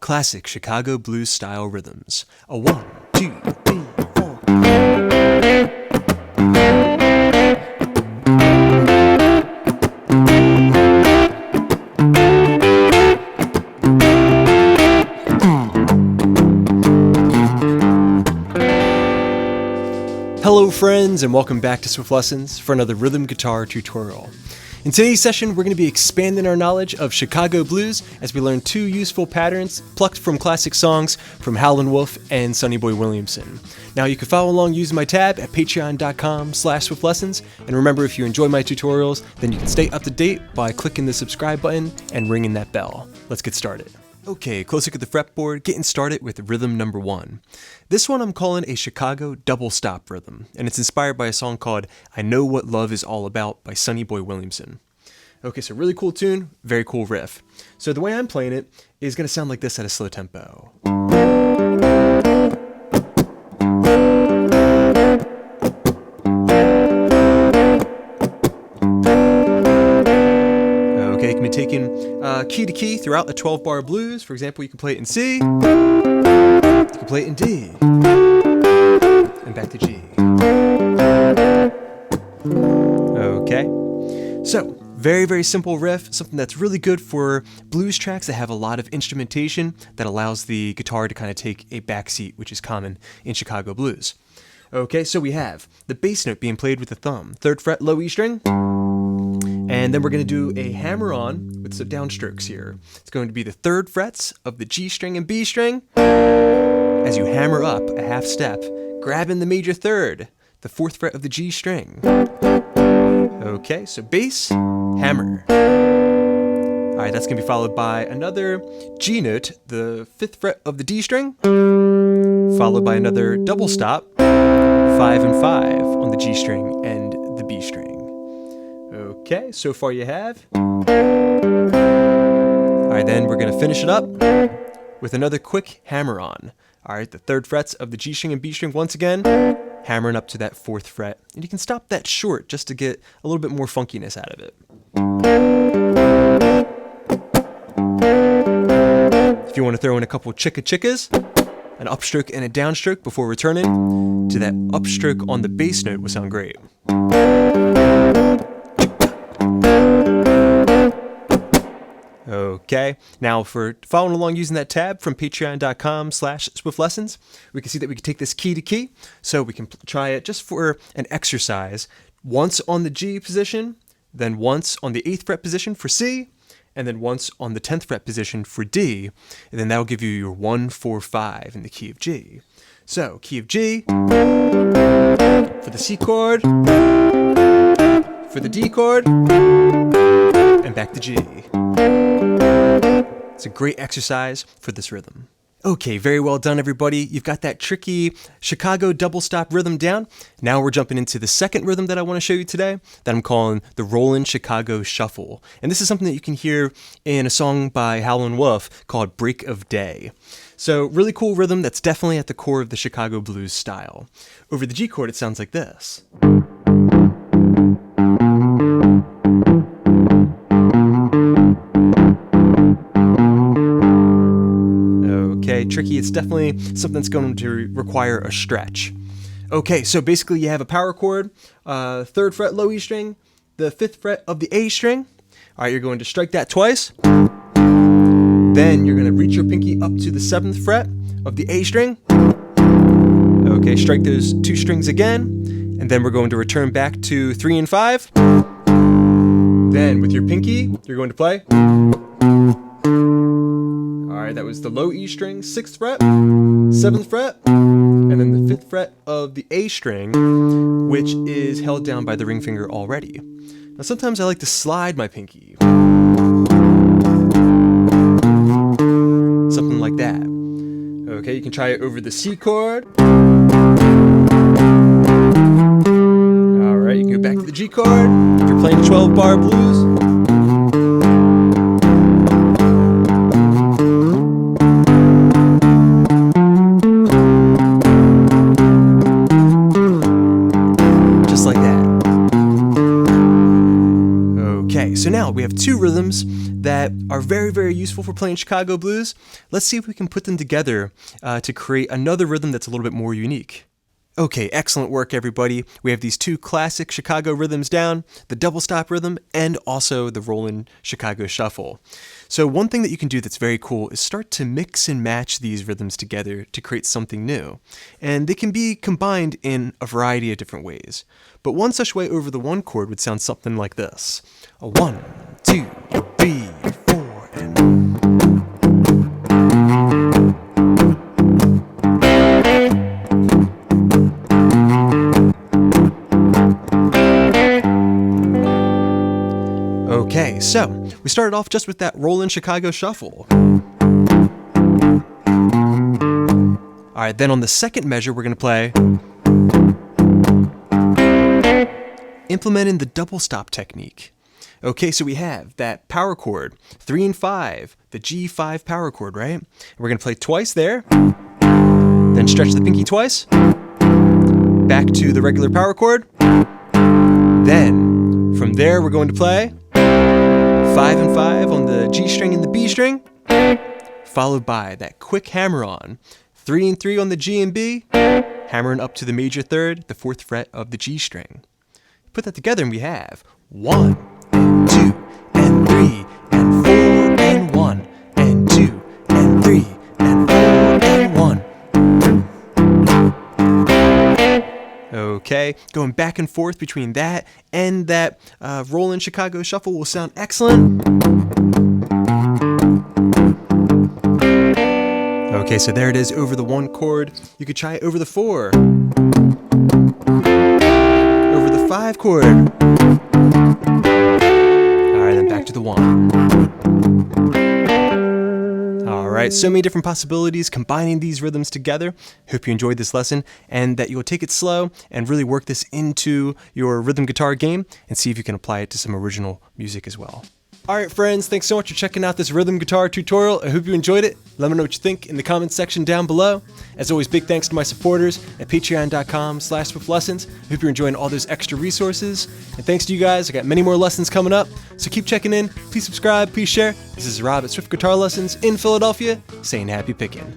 classic Chicago blues style rhythms. A 1, 2, 3, 4. Hello friends, and welcome back to Swiftlessons for another rhythm guitar tutorial. In today's session, we're going to be expanding our knowledge of Chicago blues as we learn two useful patterns plucked from classic songs from Howlin and Sonny Williamson. Now you can follow along using my tab at patreon.com/swiftlessons, and remember, if you enjoy my tutorials, then you can stay up to date by clicking the subscribe button and ringing that bell. Let's get started. Okay, close look at the fretboard, getting started with rhythm number 1. This one I'm calling a Chicago double stop rhythm, and it's inspired by a song called I Know What Love Is All About by Sonny Williamson. Okay, so really cool tune, very cool riff. So the way I'm playing it is going to sound like this at a slow tempo. Okay, it can be taken key to key throughout a 12-bar blues. For example, you can play it in C, you can play it in D, and back to G. Okay, so very, very simple riff, something that's really good for blues tracks that have a lot of instrumentation that allows the guitar to kind of take a backseat, which is common in Chicago blues. Okay, so we have the bass note being played with the thumb, 3rd fret, low E string, and then we're going to do a hammer-on with some downstrokes here. It's going to be the 3rd frets of the G string and B string as you hammer up a half step, grabbing the major 3rd, the 4th fret of the G string. Okay, so bass, hammer. Alright, that's going to be followed by another G note, the 5th fret of the D string, followed by another double stop, 5 and 5 on the G string and the B string. Okay, so far you have. Alright, then we're going to finish it up with another quick hammer on. Alright, the 3rd frets of the G string and B string once again, hammering up to that 4th fret. And you can stop that short just to get a little bit more funkiness out of it. If you want to throw in a couple chickas, an upstroke and a downstroke before returning to that upstroke on the bass note would sound great. Okay, now for following along using that tab from patreon.com/swiftlessons, we can see that we can take this key to key. So we can try it just for an exercise. Once on the G position, then once on the 8th fret position for C, and then once on the 10th fret position for D, and then that'll give you your 1, 4, 5 in the key of G. So, key of G, for the C chord, for the D chord, and back to G. It's a great exercise for this rhythm. Okay, very well done everybody. You've got that tricky Chicago double stop rhythm down. Now we're jumping into the second rhythm that I want to show you today that I'm calling the Rollin' Chicago Shuffle. And this is something that you can hear in a song by Howlin' called Break of Day. So really cool rhythm that's definitely at the core of the Chicago blues style. Over the G chord it sounds like this. Okay, tricky. It's definitely something that's going to require a stretch. Okay, so basically you have a power chord, 3rd fret low E string, the 5th fret of the A string. All right, you're going to strike that twice. Then you're going to reach your pinky up to the 7th fret of the A string. Okay, strike those 2 strings again, and then we're going to return back to 3 and 5. Then with your pinky, you're going to play. Alright, that was the low E string, 6th fret, 7th fret, and then the 5th fret of the A string, which is held down by the ring finger already. Now sometimes I like to slide my pinky. Something like that. Okay, you can try it over the C chord. Alright, you can go back to the G chord if you're playing 12-bar blues. So now we have two rhythms that are very, very useful for playing Chicago blues. Let's see if we can put them together to create another rhythm that's a little bit more unique. Okay, excellent work, everybody. We have these two classic Chicago rhythms down, the double stop rhythm and also the rollin' Chicago shuffle. So one thing that you can do that's very cool is start to mix and match these rhythms together to create something new. And they can be combined in a variety of different ways. But one such way over the one chord would sound something like this. A 1, 2, 3, 4, and... Okay, so we started off just with that rollin' Chicago shuffle. Alright, then on the second measure we're going to play implementing the double stop technique. Okay, so we have that power chord, 3 and 5, the G5 power chord, right? We're going to play twice there, then stretch the pinky twice, back to the regular power chord, then from there we're going to play 5 and 5 on the G string and the B string, followed by that quick hammer on, 3 and 3 on the G and B, hammering up to the major third, the 4th fret of the G string. Put that together and we have 1 and 2 and 3 and 4 and 1 and 2 and 3 and 4 and 1. Okay, going back and forth between that and that rollin' Chicago shuffle will sound excellent. Okay, so there it is over the one chord. You could try it over the 4, over the 5 chord. Alright, then back to the 1. Alright, so many different possibilities combining these rhythms together. Hope you enjoyed this lesson and that you'll take it slow and really work this into your rhythm guitar game and see if you can apply it to some original music as well. Alright friends, thanks so much for checking out this rhythm guitar tutorial. I hope you enjoyed it. Let me know what you think in the comments section down below. As always, big thanks to my supporters at patreon.com/swiftlessons. I hope you're enjoying all those extra resources. And thanks to you guys, I got many more lessons coming up. So keep checking in, please subscribe, please share. This is Rob at Swift Guitar Lessons in Philadelphia, saying happy picking.